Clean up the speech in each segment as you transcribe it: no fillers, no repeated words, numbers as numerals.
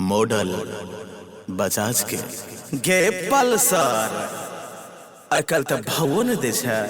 Model Bajaj के गे पल्सर आजकल तो भावो न दे छै।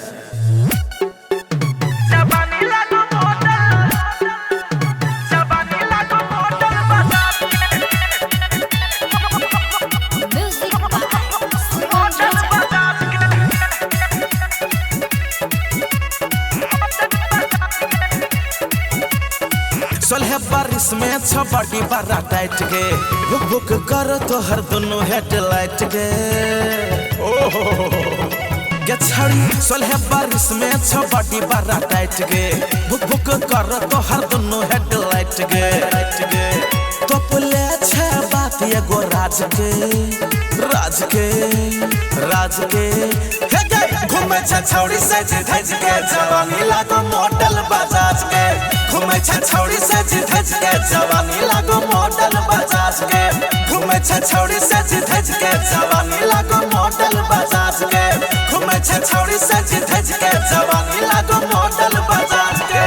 सोलह बारिश में छबड़ी बड़ा टाइट गे भुक भुक कर तो हर दोनों हेडलाइट गे गे छड़ी। सोलह बारिश में छबड़ी बड़ा टाइट गे भुक भुक कर तो हर दोनों हेडलाइट गे तो पुले छे बात एगो राज के हे गे घूमे छे छौड़ी सज धज के जवानी लागो मॉडल बजाज के। घूमे छे छौड़ी सज धज के जवानी लागो मॉडल बजाज के। घूमे छे छौड़ी सज धज के जवानी लागो मॉडल बजाज के। घूमे छे छौड़ी सज धज के जवानी लागो मॉडल बजाज के।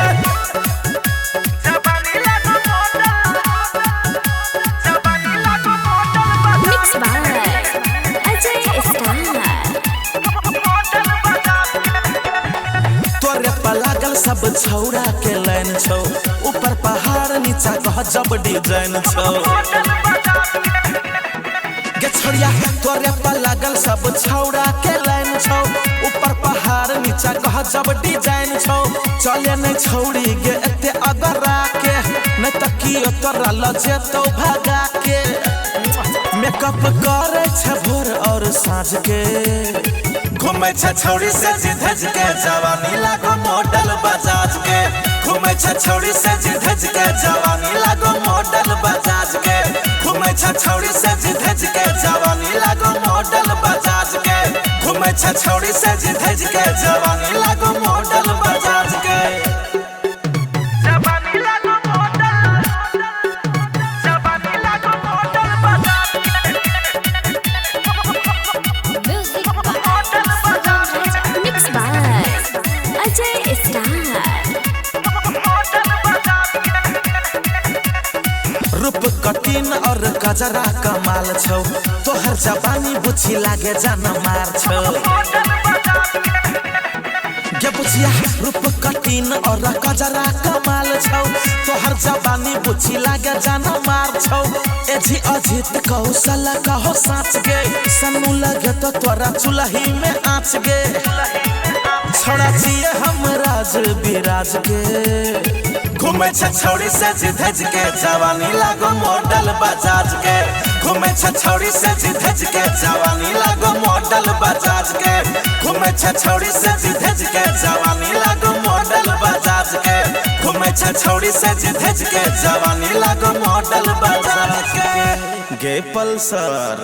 लागल सब छौड़ा के लाइन छौ ऊपर पहाड़ नीचा गजब डिजाइन छौ गे छोड़िया तोरे पर लागल सब छौड़ा के लाइन छौ ऊपर पहाड़ नीचा गजब डिजाइन छौ। चले नहीं छौड़ी गे एते अगरा के नहीं त कियो तोरा लजे तो भागा के। मेकअप करे छे भोर और साँझ के घूमे छे छौड़ी सज धज के जवानी लागो मॉडल बजाज के। घूमे छे छौड़ी सज धज के जवानी लागो मॉडल बजाज के। घूमे छे छौड़ी सज धज के जवानी लागो मॉडल बजाज के। घूमे छे छौड़ी सज धज के जवानी लागो मॉडल बजाज के। रूप कटिन और गजरा कमाल छौ तोहर जवानी बुझी लागे जान मार छौ गे बुझिया। रूप कटिन और गजरा कमाल छौ तोहर जवानी बुझी लागे जान मार छौ। एजी अजीत कौशल कहो साँच गे सन्नू लगे तो तोरा चुलही में आँच गे। छोड़ा जिए हम राज बिराज के। घूमे छे छौड़ी सज धज के जवानी लागो मॉडल बजाज के। घूमे छे छौड़ी सज धज के जवानी लागो मॉडल बजाज के। घूमे छे छौड़ी सज धज के जवानी लागो मॉडल बजाज के। घूमे छे छौड़ी सज धज के जवानी लागो मॉडल बजाज के। गे पल्सर